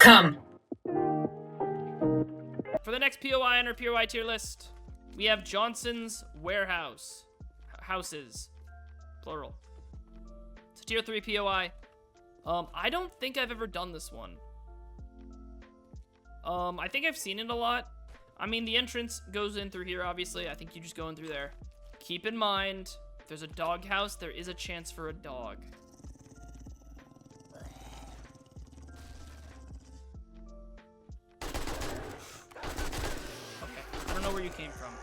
Come. For the next POI on our POI tier list, we have Johnson's Warehouse. Houses. Plural. It's a tier 3 POI. I don't think I've ever done this one. I think I've seen it a lot. I mean, the entrance goes in through here, obviously. I think you just go in through there. Keep in mind, if there's a dog house, there is a chance for a dog. I don't know where you came from,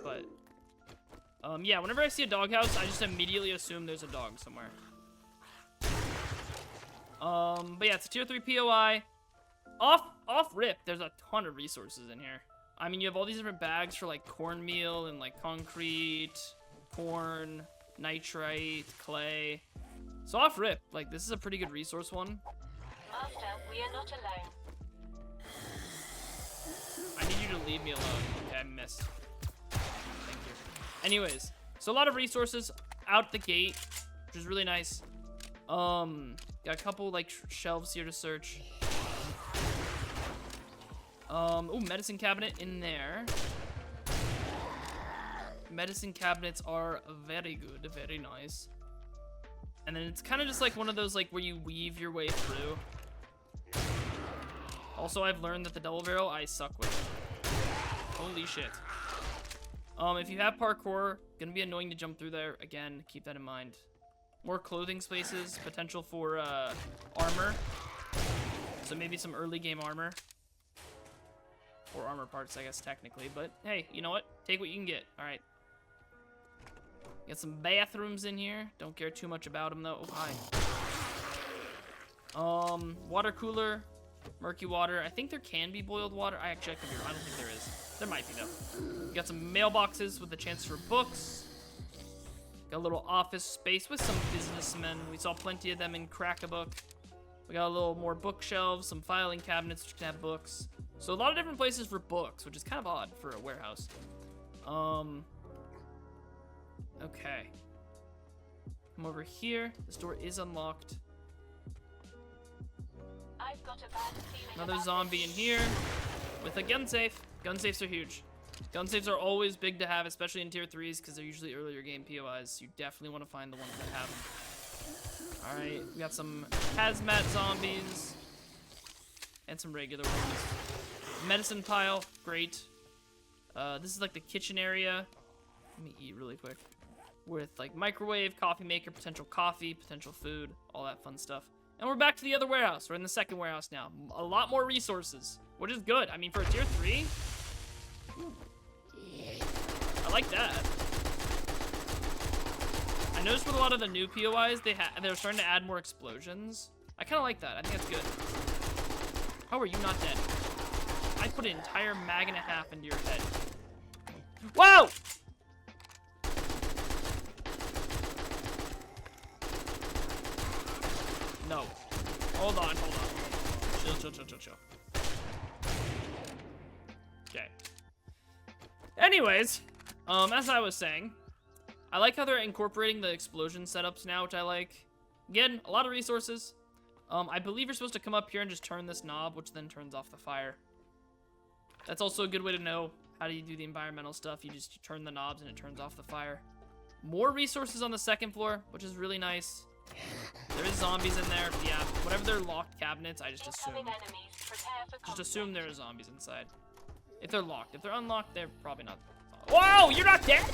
but yeah, whenever I see a doghouse, I just immediately assume there's a dog somewhere. But yeah, it's a tier 3 POI. Off rip, there's a ton of resources in here. I mean, you have all these different bags for like cornmeal and like concrete, corn, nitrite, clay. So off rip, like this is a pretty good resource one. Master, we are not alone. I need you to leave me alone. Okay, I missed. Thank you. Anyways, so a lot of resources out the gate, which is really nice. Got a couple like shelves here to search. Ooh, medicine cabinet in there. Medicine cabinets are very good, very nice. And then it's kind of just like one of those like where you weave your way through. Also, I've learned that the double barrel I suck with. Holy shit. If you have parkour, gonna be annoying to jump through there. Again, keep that in mind. More clothing spaces, potential for armor. So maybe some early game armor. Or armor parts, I guess, technically. But hey, you know what? Take what you can get. All right. Got some bathrooms in here. Don't care too much about them, though. Oh, hi. Water cooler. Murky water. I think there can be boiled water. I could be wrong. I don't think there is. There might be, though. We got some mailboxes with a chance for books. Got a little office space with some businessmen. We saw plenty of them in Crack-a-Book. We got a little more bookshelves, some filing cabinets which can have books. So a lot of different places for books, which is kind of odd for a warehouse. Okay. Come over here. This door is unlocked. I've got a bad feeling. Another zombie in here with a gun safe. Gun safes are huge. Gun safes are always big to have, especially in tier 3s, because they're usually earlier game POIs. You definitely want to find the ones that have them. Alright, we got some hazmat zombies. And some regular ones. Medicine pile, great. This is like the kitchen area. Let me eat really quick. With like microwave, coffee maker, potential coffee, potential food, all that fun stuff. And we're back to the other warehouse. We're in the second warehouse now. A lot more resources, which is good. I mean, for a tier 3, I like that. I noticed with a lot of the new POIs, they're starting to add more explosions. I kind of like that. I think that's good. How are you not dead? I put an entire mag and a half into your head. Whoa! No. Hold on. Chill. Okay. Anyways, as I was saying, I like how they're incorporating the explosion setups now, which I like. Again, a lot of resources. I believe you're supposed to come up here and just turn this knob, which then turns off the fire. That's also a good way to know how do you do the environmental stuff. You just turn the knobs and it turns off the fire. More resources on the second floor, which is really nice. There is zombies in there. Yeah, whatever they're locked cabinets, I just assume. Just assume there are zombies inside. If they're locked. If they're unlocked, they're probably not. Whoa, you're not dead?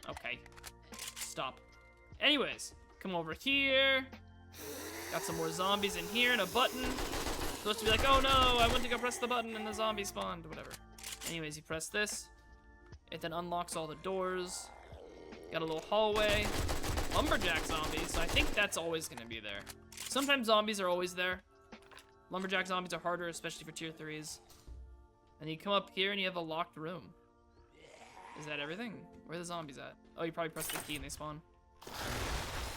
Okay. Stop. Anyways, come over here. Got some more zombies in here and a button. Supposed to be like, oh no, I went to go press the button and the zombie spawned, whatever. Anyways, you press this. It then unlocks all the doors. Got a little hallway. Lumberjack zombies, so I think that's always gonna be there. Sometimes zombies are always there. Lumberjack zombies are harder, especially for tier 3s. And you come up here and you have a locked room. Is that everything? Where are the zombies at? Oh, you probably press the key and they spawn.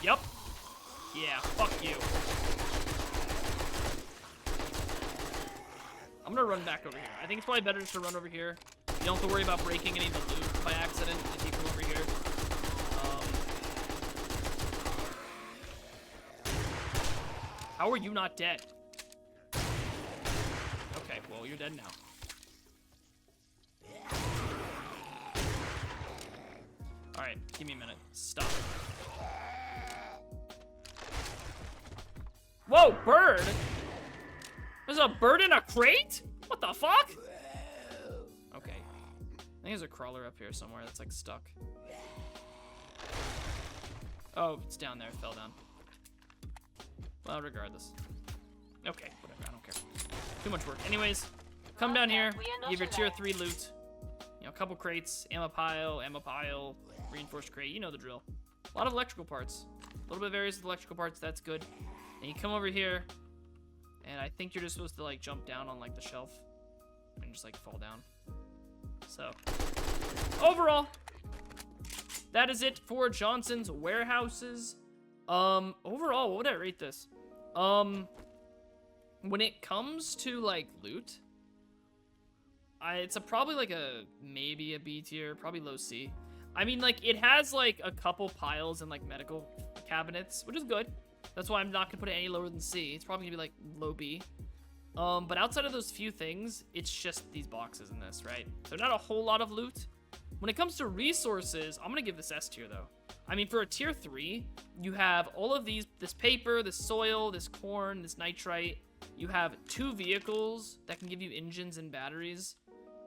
Yup. Yeah, fuck you. I'm gonna run back over here. I think it's probably better just to run over here. You don't have to worry about breaking any of the loot by accident if you come over here. How are you not dead? Oh, you're dead now. Alright, give me a minute. Stop. Whoa, bird? There's a bird in a crate? What the fuck? Okay. I think there's a crawler up here somewhere that's like stuck. Oh, it's down there. It fell down. Well, regardless. Okay, whatever. I don't care. Too much work. Anyways, come down here. You have your tier 3 loot. You know, a couple crates, ammo pile, reinforced crate. You know the drill. A lot of electrical parts. A little bit of various electrical parts. That's good. And you come over here, and I think you're just supposed to like jump down on like the shelf and just like fall down. So, overall, that is it for Johnson's warehouses. Overall, what would I rate this? When it comes to like loot, it's probably like maybe a B tier, probably low C. I mean, like, it has like a couple piles and like medical cabinets, which is good. That's why I'm not gonna put it any lower than C. It's probably gonna be like low B. But outside of those few things, it's just these boxes in this, right? So not a whole lot of loot. When it comes to resources, I'm gonna give this S tier though. I mean, for a tier 3, you have all of these, this paper, this soil, this corn, this nitrite. You have 2 vehicles that can give you engines and batteries.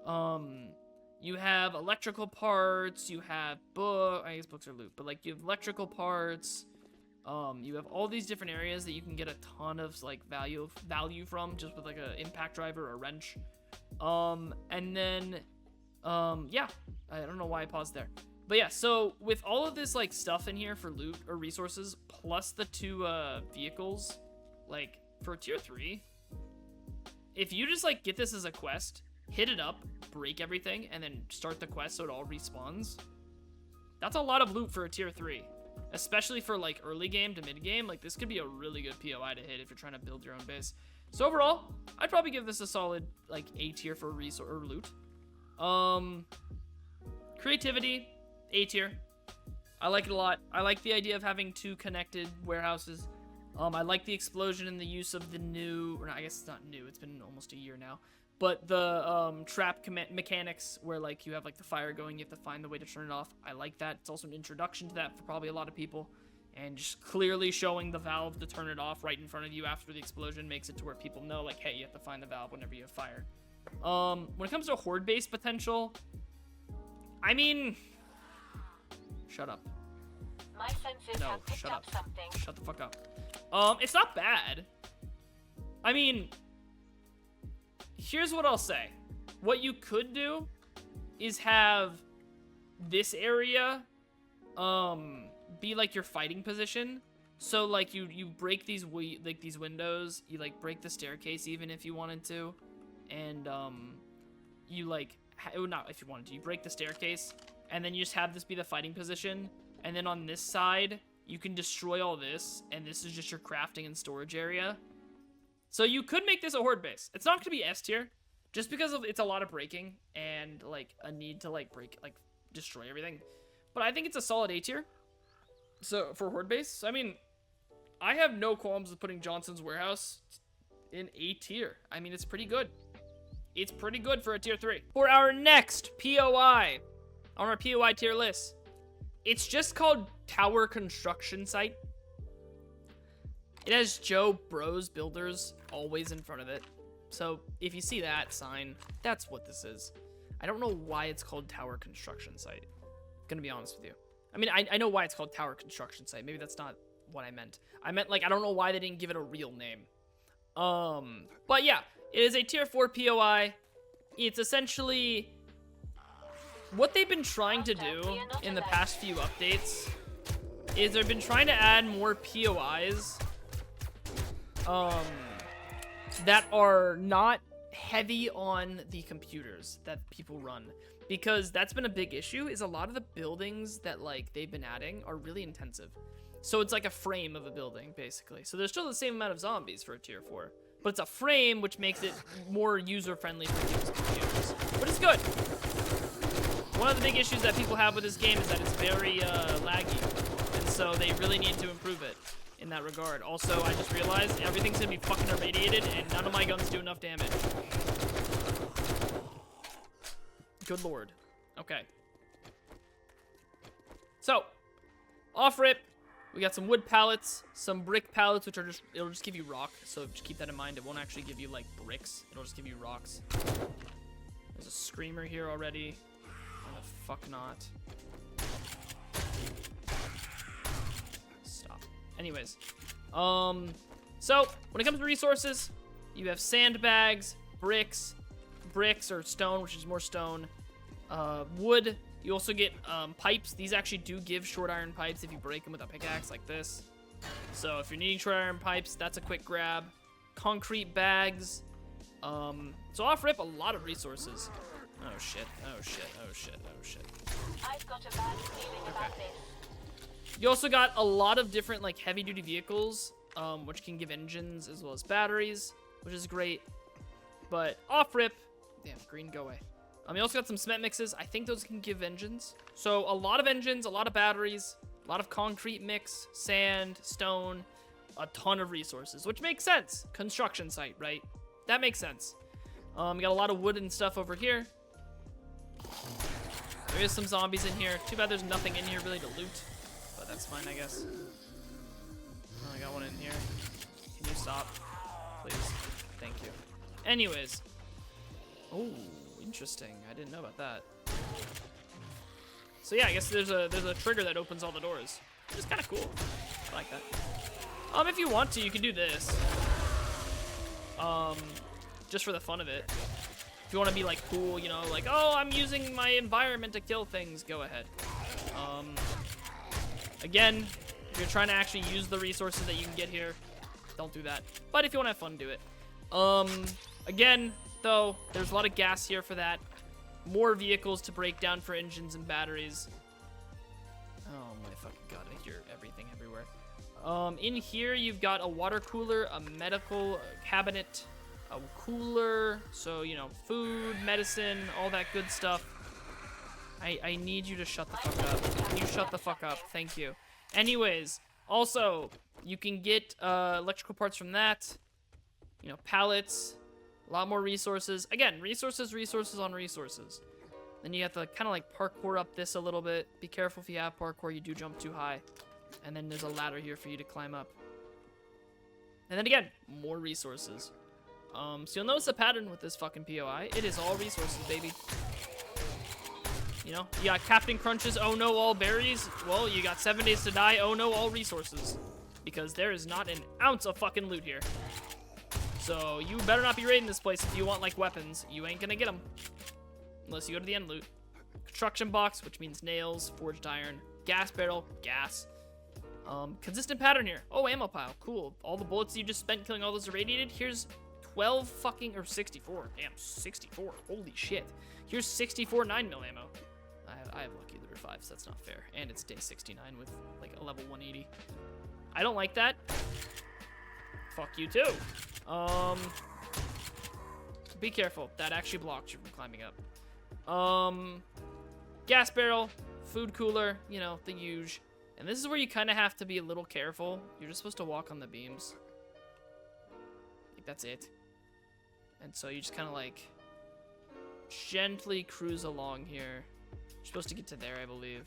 You have electrical parts, you have I guess books are loot, but like you have electrical parts. You have all these different areas that you can get a ton of like value from just with like an impact driver or a wrench. And then, yeah, I don't know why I paused there. But yeah, so with all of this like stuff in here for loot or resources, plus the 2 vehicles, like for tier 3, if you just like get this as a quest, hit it up, break everything, and then start the quest so it all respawns, that's a lot of loot for a tier 3. Especially for like early game to mid game, like this could be a really good POI to hit if you're trying to build your own base. So overall, I'd probably give this a solid like A tier for resource or loot. Creativity, A tier. I like it a lot. I like the idea of having 2 connected warehouses. I like the explosion and the use of the new, or I guess it's not new, it's been almost a year now. But the trap mechanics where like you have like the fire going, you have to find the way to turn it off. I like that. It's also an introduction to that for probably a lot of people. And just clearly showing the valve to turn it off right in front of you after the explosion makes it to where people know like, hey, you have to find the valve whenever you have fire. When it comes to horde-based potential, I mean, shut up. My senses have picked up something. Shut the fuck up. It's not bad. I mean, here's what I'll say. What you could do is have this area be like your fighting position. So like you break these these windows, you like break the staircase even if you wanted to, and you like not if you wanted to, you break the staircase and then you just have this be the fighting position, and then on this side you can destroy all this, and this is just your crafting and storage area. So you could make this a horde base. It's not going to be S tier, just because it's a lot of breaking and like a need to like destroy everything. But I think it's a solid A tier. So for horde base, I mean, I have no qualms with putting Johnson's warehouse in A tier. I mean, it's pretty good. It's pretty good for a tier 3. For our next POI on our POI tier list, it's just called Tower Construction Site. It has Joe Bros Builders always in front of it. So if you see that sign, that's what this is. I don't know why it's called Tower Construction Site. I'm gonna be honest with you. I mean, I know why it's called Tower Construction Site. Maybe that's not what I meant. I meant like, I don't know why they didn't give it a real name. But yeah, it is a tier 4 POI. It's essentially what they've been trying to do in the past few updates is they've been trying to add more POIs that are not heavy on the computers that people run, because that's been a big issue. Is a lot of the buildings that like they've been adding are really intensive, so it's like a frame of a building basically. So there's still the same amount of zombies for a tier 4, but it's a frame, which makes it more user friendly for people's computers, but it's good. One of the big issues that people have with this game is that it's very laggy, and so they really need to improve it. in that regard. Also, I just realized everything's gonna be fucking irradiated, and none of my guns do enough damage. Good lord. Okay. So, off rip, we got some wood pallets, some brick pallets, which are just, it'll just give you rock. So just keep that in mind. It won't actually give you like bricks. It'll just give you rocks. There's a screamer here already. Why the fuck not? Stop. Anyways, so when it comes to resources, you have sandbags, bricks or stone, which is more stone, wood. You also get pipes. These actually do give short iron pipes if you break them with a pickaxe like this. So if you're needing short iron pipes, that's a quick grab. Concrete bags. So off rip, a lot of resources. Oh shit, oh shit, oh shit, oh shit. I've got a bad feeling about this. You also got a lot of different like heavy duty vehicles, which can give engines as well as batteries, which is great. But off rip, damn, green, go away. You also got some cement mixes. I think those can give engines. So a lot of engines, a lot of batteries, a lot of concrete mix, sand, stone, a ton of resources, which makes sense. Construction site, right? That makes sense. We got a lot of wood and stuff over here. There is some zombies in here. Too bad there's nothing in here really to loot, but that's fine, I guess. Oh, I got one in here. Can you stop, please? Thank you. Anyways. Oh, interesting. I didn't know about that. So yeah, I guess there's a trigger that opens all the doors, which is kind of cool. I like that. If you want to, you can do this. Just for the fun of it. If you want to be like cool, you know, like, oh, I'm using my environment to kill things, go ahead. Again, if you're trying to actually use the resources that you can get here, don't do that. But if you want to have fun, do it. Again, though, there's a lot of gas here for that. More vehicles to break down for engines and batteries. Oh my fucking god, I hear everything everywhere. In here, you've got a water cooler, a medical cabinet, a cooler, so, you know, food, medicine, all that good stuff. I need you to shut the fuck up. Can you shut the fuck up? Thank you. Anyways, also, you can get electrical parts from that. You know, pallets, a lot more resources. Again, resources on resources. Then you have to kind of like parkour up this a little bit. Be careful if you have parkour, you do jump too high. And then there's a ladder here for you to climb up. And then again, more resources. So you'll notice a pattern with this fucking POI. It is all resources, baby. You know, you got Captain Crunch's oh no all berries. Well, you got 7 days to die, oh no all resources. Because there is not an ounce of fucking loot here. So you better not be raiding this place if you want like weapons. You ain't gonna get them. Unless you go to the end loot. Construction box, which means nails, forged iron, gas barrel, gas. Consistent pattern here. Oh, ammo pile, cool. All the bullets you just spent killing all those irradiated, here's 12 fucking, or 64. Damn, 64. Holy shit. Here's 64 9mm ammo. I have lucky looter 5, so that's not fair. And it's day 69 with like a level 180. I don't like that. Fuck you too. Be careful. That actually blocks you from climbing up. Gas barrel, food cooler, you know, the huge. And this is where you kind of have to be a little careful. You're just supposed to walk on the beams. Like, that's it. And so you just kind of like gently cruise along here. You're supposed to get to there, I believe.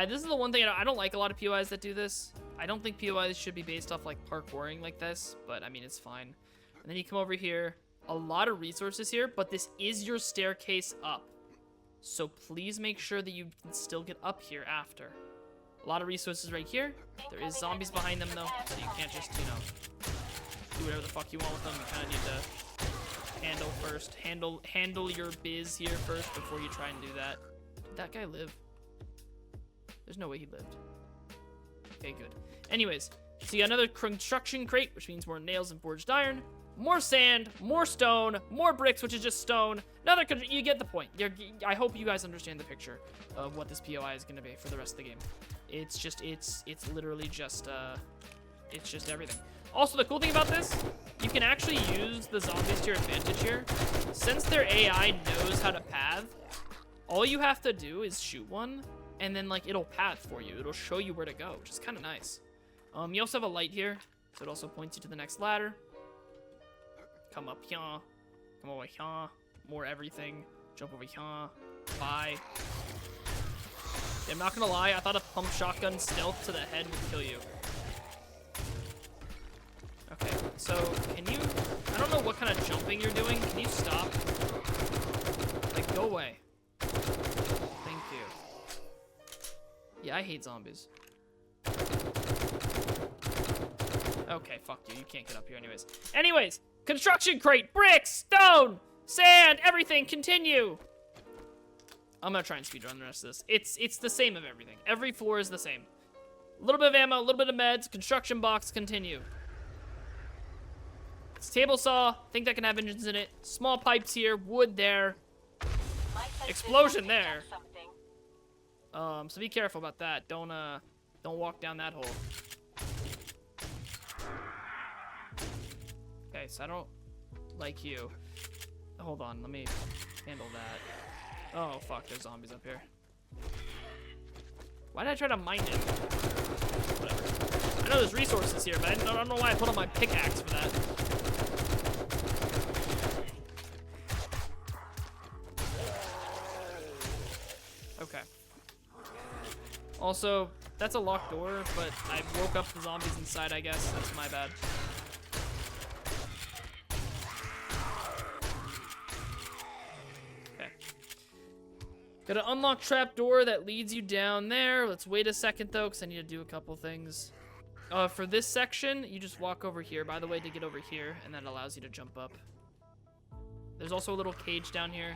This is the one thing I don't like a lot of POIs that do this. I don't think POIs should be based off like parkouring like this, but I mean, it's fine. And then you come over here. A lot of resources here, but this is your staircase up. So please make sure that you can still get up here after. A lot of resources right here. There is zombies behind them though, so you can't just, you know, do whatever the fuck you want with them. You kind of need to handle first. Handle your biz here first before you try and do that. Did that guy live? There's no way he lived. Okay, good. Anyways, so you got another construction crate, which means more nails and forged iron. More sand, more stone, more bricks, which is just stone. Another, you get the point. I hope you guys understand the picture of what this POI is going to be for the rest of the game. It's just, it's literally just, it's just everything. Also, the cool thing about this, you can actually use the zombies to your advantage here. Since their AI knows how to path, all you have to do is shoot one, and then like it'll path for you. It'll show you where to go, which is kind of nice. You also have a light here, so it also points you to the next ladder. Come up here, come over here, more everything. Jump over here, bye. Yeah, I'm not gonna lie, I thought a pump shotgun stealth to the head would kill you. Okay, so can you, I don't know what kind of jumping you're doing. Can you stop? Like, go away. Thank you. Yeah, I hate zombies. Okay, fuck you. You can't get up here anyways. Anyways, construction crate, bricks, stone, sand, everything, continue. I'm gonna try and speedrun the rest of this. It's the same of everything. Every floor is the same. A little bit of ammo, a little bit of meds, construction box, continue. It's a table saw, think that can have engines in it. Small pipes here, wood there. Explosion there. So be careful about that. Don't walk down that hole. Okay, so I don't like you. Hold on, let me handle that. Oh fuck, there's zombies up here. Why did I try to mine him? Whatever. I know there's resources here, but I don't know why I put on my pickaxe for that. Okay. Also, that's a locked door, but I woke up the zombies inside, I guess. That's my bad. Okay. Got an unlocked trap door that leads you down there. Let's wait a second, though, because I need to do a couple things. For this section, you just walk over here, by the way, to get over here, and that allows you to jump up. There's also a little cage down here.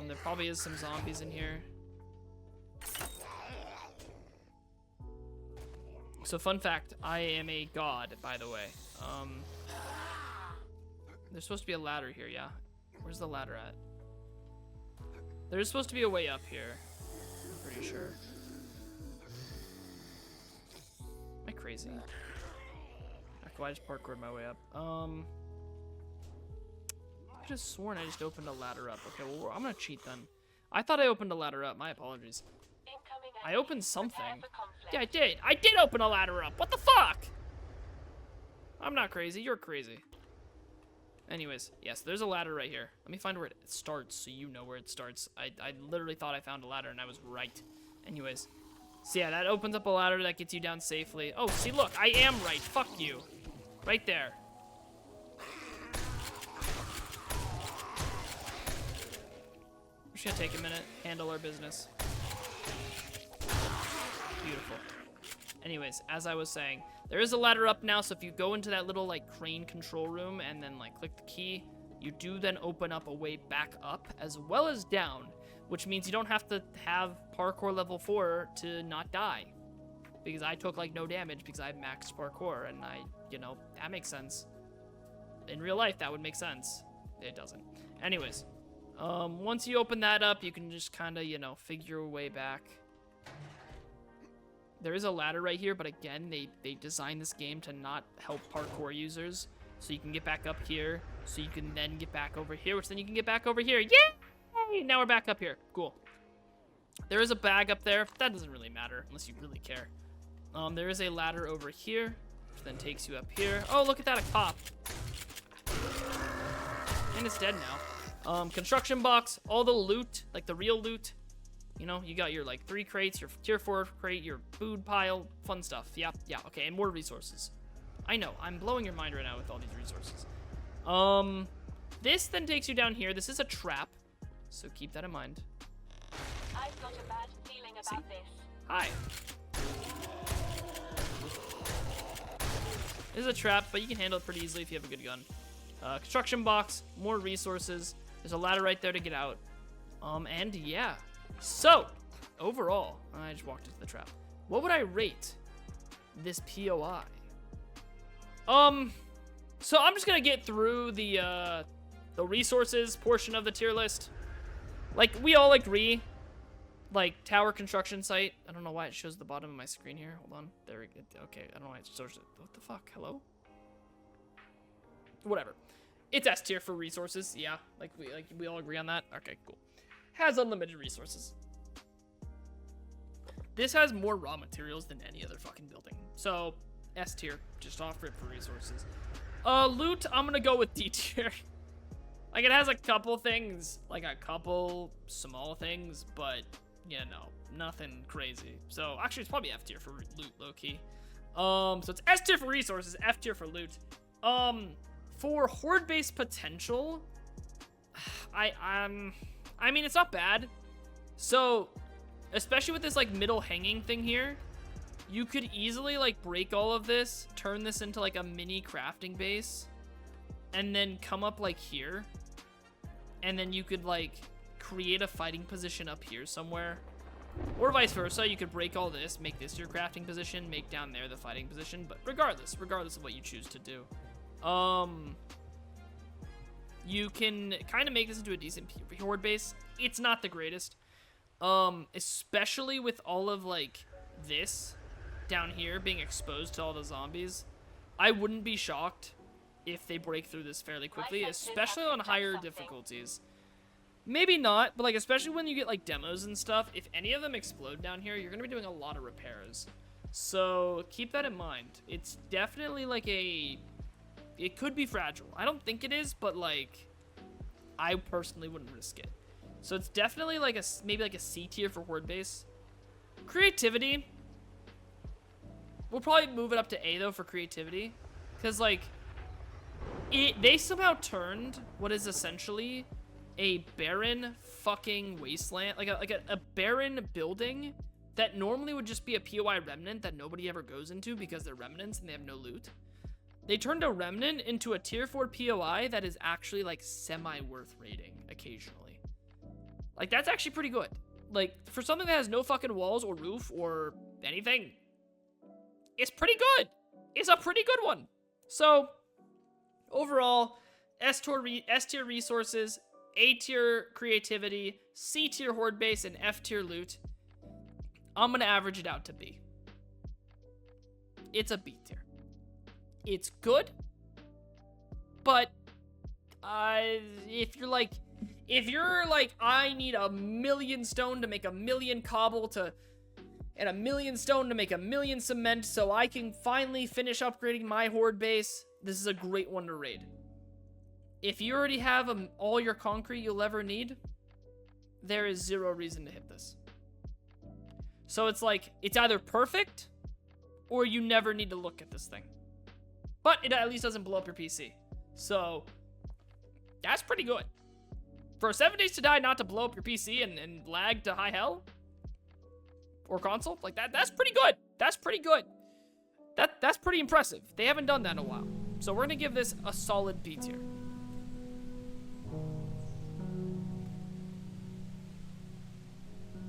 There probably is some zombies in here. So fun fact, I am a god, by the way. There's supposed to be a ladder here, yeah? Where's the ladder at? There's supposed to be a way up here. I'm pretty sure. Am I crazy? Okay, I just parkoured my way up. I could have sworn I just opened a ladder up. Okay, well, I'm gonna cheat then. I thought I opened a ladder up. My apologies. I opened something. Yeah, I did. I did open a ladder up. What the fuck? I'm not crazy. You're crazy. Anyways, yes, there's a ladder right here. Let me find where it starts so you know where it starts. I literally thought I found a ladder and I was right. Anyways. So yeah, that opens up a ladder that gets you down safely. Oh, see, look. I am right. Fuck you. Right there. I'm just gonna take a minute. Handle our business. Beautiful. Anyways, as I was saying, there is a ladder up now, so if you go into that little like crane control room and then like click the key, you do then open up a way back up as well as down, which means you don't have to have parkour level 4 to not die. Because I took like no damage because I have maxed parkour, and that makes sense. In real life, that would make sense. It doesn't. Anyways, once you open that up, you can just kind of, figure your way back. There is a ladder right here, but again, they designed this game to not help parkour users. So you can get back up here, so you can then get back over here, which then you can get back over here. Yay! Now we're back up here. Cool. There is a bag up there. That doesn't really matter, unless you really care. There is a ladder over here, which then takes you up here. Oh, look at that, a cop. And it's dead now. Construction box, all the loot, like the real loot. You got your, 3 crates, your tier 4 crate, your food pile, fun stuff. Yeah, okay, and more resources. I know, I'm blowing your mind right now with all these resources. This then takes you down here. This is a trap, so keep that in mind. I've got a bad feeling about this. Hi. This is a trap, but you can handle it pretty easily if you have a good gun. Construction box, more resources. There's a ladder right there to get out. And yeah. So, overall, I just walked into the trap. What would I rate this POI? So I'm just gonna get through the resources portion of the tier list. Like, we all agree, tower construction site. I don't know why it shows the bottom of my screen here. Hold on. There we go. Okay, I don't know why it shows it. What the fuck? Hello? Whatever. It's S tier for resources. Yeah, we all agree on that. Okay, cool. Has unlimited resources. this has more raw materials than any other fucking building. So, S tier, just off rip for resources. Loot, I'm gonna go with D tier. Like, it has a couple things, like a couple small things, but, yeah, no, nothing crazy. So, actually, it's probably F tier for loot, low-key. So it's S tier for resources, F tier for loot. For horde-based potential, I mean, it's not bad. So, especially with this, like, middle hanging thing here, you could easily, like, break all of this, turn this into, like, a mini crafting base, and then come up, like, here. And then you could, like, create a fighting position up here somewhere. Or vice versa, you could break all this, make this your crafting position, make down there the fighting position. But regardless of what you choose to do, you can kind of make this into a decent horde base. It's not the greatest, especially with all of, like, this down here being exposed to all the zombies. I wouldn't be shocked if they break through this fairly quickly, especially on higher difficulties. Maybe not, but, like, especially when you get, like, demos and stuff, if any of them explode down here, you're gonna be doing a lot of repairs. So keep that in mind. It's definitely, like, it could be fragile. I don't think it is, but, like, I personally wouldn't risk it. So it's definitely, like, maybe like a C tier for horde base. Creativity, we'll probably move it up to A, though, for creativity, because, like, they somehow turned what is essentially a barren fucking wasteland, like a barren building that normally would just be a POI remnant that nobody ever goes into because they're remnants and they have no loot. They turned a remnant into a tier 4 POI that is actually, like, semi-worth raiding occasionally. Like, that's actually pretty good. Like, for something that has no fucking walls or roof or anything, it's pretty good. It's a pretty good one. So, overall, S tier resources, A tier creativity, C tier horde base, and F tier loot. I'm gonna average it out to B. It's a B tier. It's good, but if you're like, I need 1,000,000 stone to make 1,000,000 cobble and 1,000,000 stone to make 1,000,000 cement so I can finally finish upgrading my horde base, this is a great one to raid. If you already have all your concrete you'll ever need, there is zero reason to hit this. So it's like, it's either perfect or you never need to look at this thing. But it at least doesn't blow up your PC. So that's pretty good. For 7 days to die not to blow up your PC and lag to high hell or console, like that's pretty good. That's pretty good. That's pretty impressive. They haven't done that in a while. So we're gonna give this a solid B tier.